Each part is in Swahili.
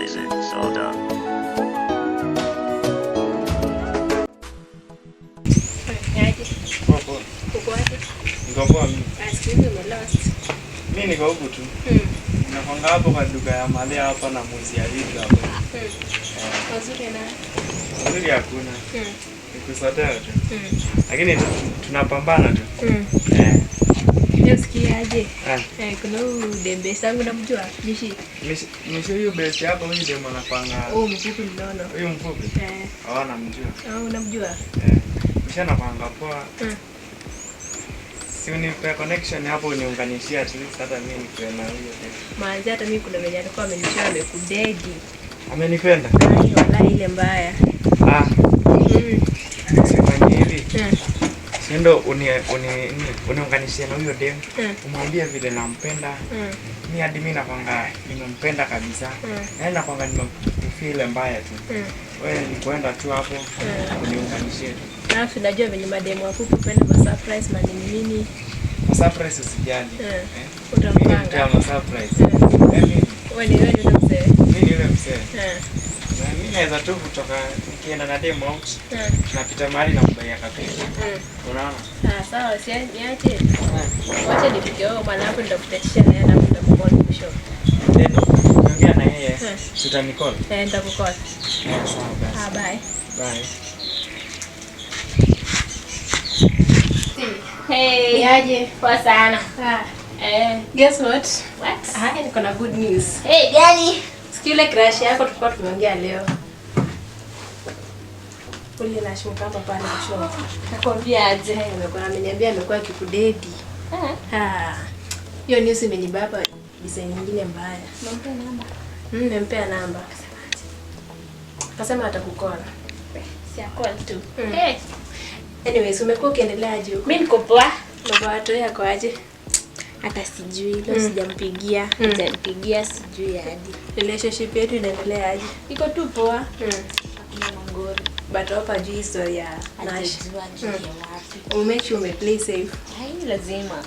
visit Soda. Mimi niko huku tu. Nakwanga hapo kwa duka ya mali hapa na muzi ya vitu hapo. Wazuri na. Wazuri hakuna. Nikusotea tu. Lakini tunapambana tu. Leo sikiaje? Kuna dembe sangu namjua. Mishi huyu best hapo huyu demo anapanga. Mfupi mnono. Huyu mfupi? Namjua. Unamjua? Misha napanga poa. Si unipe connection hapo uniunganishia at least hata mimi nikiwa na huyo. Maanzi hata mimi kuna venye alikuwa amenishia amekudedi. Amenipenda? Wala ile mbaya. Sifanye hivi. Siendo uniunganishia na huyo demu. Umwambie vile nampenda. Mimi hadi mimi napanga nimempenda kabisa. Yaani napanga nimefeel mbaya tu. Wewe ni kwenda tu hapo uniunganishie. Alafu najua venye mademu wafupi kwenda ma surprise nini. Surprise usijali. Utampanga. Kama surprise. Wewe ni mzee. Mimi ni yule mzee. Na mimi naweza tu kutoka nikienda na demo out. Tunapita mahali na mbaya kabisa. Unaona? Sawa, si niache. Wacha nifike huko mwanangu nitakutetisha na yeye na nitakukol mwisho. Ndio. Ongea na yeye. Utanicall. Nitakukol. Sawa basi. Bye. Bye. Hey, aje? Poa sana. Guess what? What? Niko na good news. Hey, gani? Sikia ile crush yako tulikuwa tumeongea leo. Ule na show hapa pale show. Nakwambia aje? Ameniambia amekuwa akikudedi. Hiyo news imenibaba design nyingine mbaya. Nimpe namba. Nimempea namba. Kasema atakukora. Si call tu. Anyways, umekuwa ukiendeleaje huko? Mimi niko poa. Baba watu yako aje? Hata sijui leo sijampigia. Sijampigia sijui hadi. Relationship yetu inaendelea aje? Iko tu poa. Hakuna mangoro. But hapa juu story ya Nash. Najua wapi. Umake sure play safe. Hai lazima.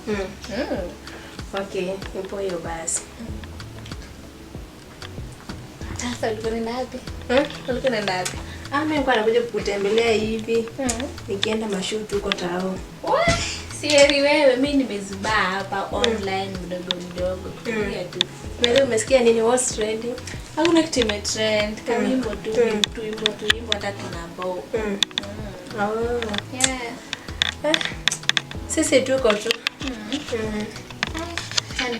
Okay, ipo hiyo basi. Sasa ulikuwa unaenda wapi? Ulikuwa unaenda wapi? Mimi nilikuwa nakuja kukutembelea hivi. Nikienda mashoot huko tao. Sieri wewe, mimi nimezubaa hapa online mdogo. Kulia tu. Wewe umesikia nini what's trending? Hakuna kitu imetrend. Kama wimbo tu, tuimbo hata tunabao. Yeah. Sisi tuko tu.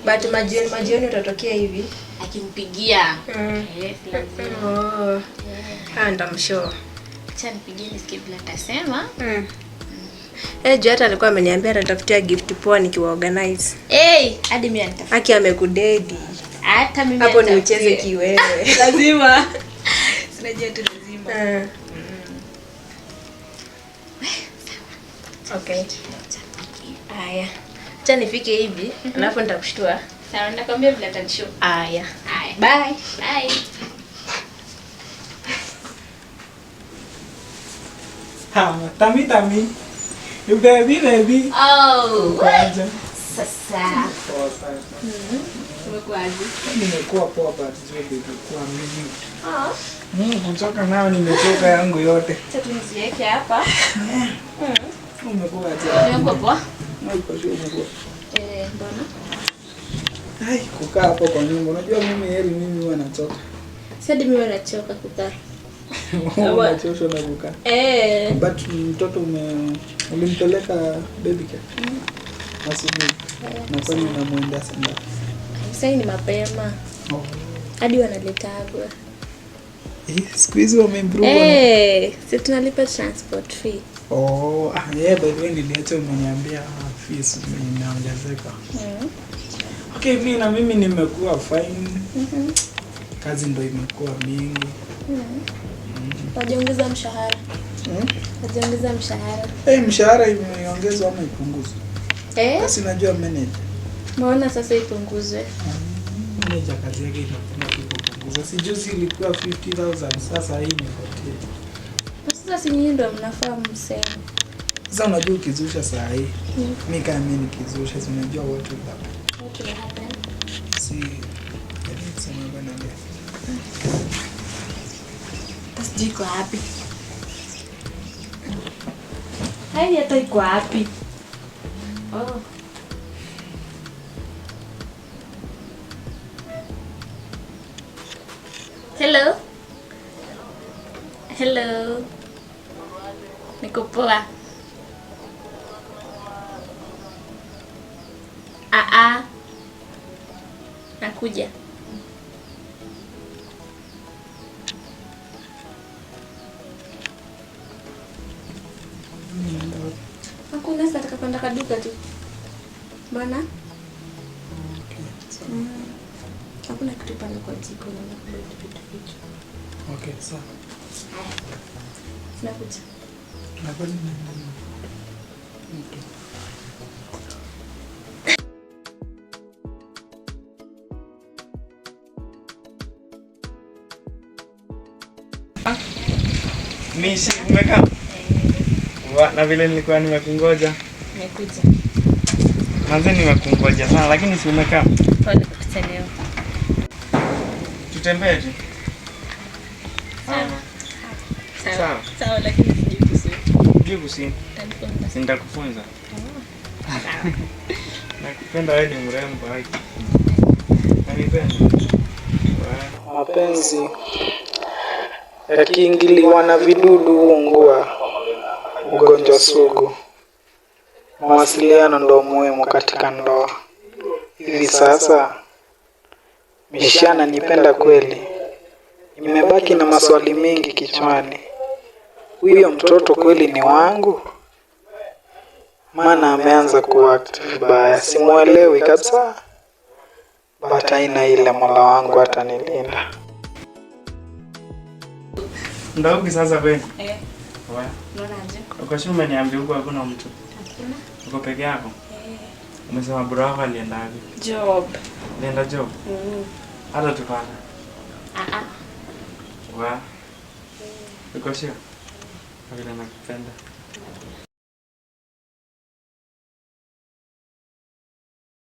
But majioni utatokea hivi. Akimpigia. Ndamshow. Acha nipigie nisikie vile atasema. Juu hata alikuwa ameniambia atatafutia gift poa nikiwaorganize. Hadi mimi nitafuta. Aki amekudedi. Hata mimi hapo ni ucheze kiwewe. Lazima. Sinajua tu lazima. Okay. Haya. Acha nifike hivi, alafu nitakushtua. Sawa, nakwambia vile atanishow. Haya. Bye. Bye. Tami. You baby. Kwaje? Sasa. Umekuaje? Nimekuwa poa but zile kwa mimi. Kutoka nao nimetoka yangu yote. Sasa tuziweke hapa. Umekuwa aje? Umekuwa poa? Umekuwa. Mbona? Hai, kukaa hapo kwa nyumba. Unajua mimi huwa nachoka. Sasa mimi nachoka kukaa. Unachoshwa na kukaa. But mtoto ulimpeleka baby care. Asubuhi. Nafanya na muenda sana. Sasa ni mapema. Hadi wanaletagwa. Siku hizi wameimprove. Sisi tunalipa transport fee. By the way niliacha umeniambia fees inaongezeka. Okay, mimi nimekuwa fine. Kazi ndio imekuwa mingi. Wajiongeza mshahara. Wajiongeza mshahara. Mshahara imeongezwa ama ipunguzwe? Basi najua manager. Mbona sasa ipunguzwe? Manager kazi yake inakuwa kupunguzwa. Si juzi ilikuwa 50,000 sasa hii ni 40. Sasa si nyinyi ndio mnafaa mseme. Sasa unajua ukizusha saa hii. Mimi kama mimi nikizusha unajua watu happen. Si sema bana. Sijui iko wapi. Hai hata iko wapi? Oh. Hello. Hello. Niko poa. Nakuja. Hakuna, sasa nataka kwenda kaduka tu. Bwana? Hakuna kitu pale kwa jiko na vitu. Okay, sawa. Nakuja. Nakuja. Misi umekaa? Na vile nilikuwa nimekungoja. Nimekuja. Manze nimekungoja sana lakini si umekaa? Pole kuchelewa. Tutembee tu. Sawa. Sawa lakini sijui kusini. Sijui kusini. Nitakufunza. Sawa. Nakupenda wewe, ni mrembo haki. Nanipenda. Mapenzi yakiingiliwa na vidudu huungua, ugonjwa sugu. Mawasiliano ndo muhimu katika ndoa. Hivi sasa Misha ananipenda kweli? Nimebaki na maswali mengi kichwani. Huyo mtoto kweli ni wangu? Maana ameanza kuact vibaya, simuelewi kabisa. But haina ile, Mola wangu atanilinda. Ndogo sasa kweli? Unaona aje? Uko shule niambia huko hakuna mtu. Hakuna. Uko peke yako? Umesema bro wako alienda wapi? Job. Alienda job? Hata tupata. Wa. Uko sure? Vile nakupenda.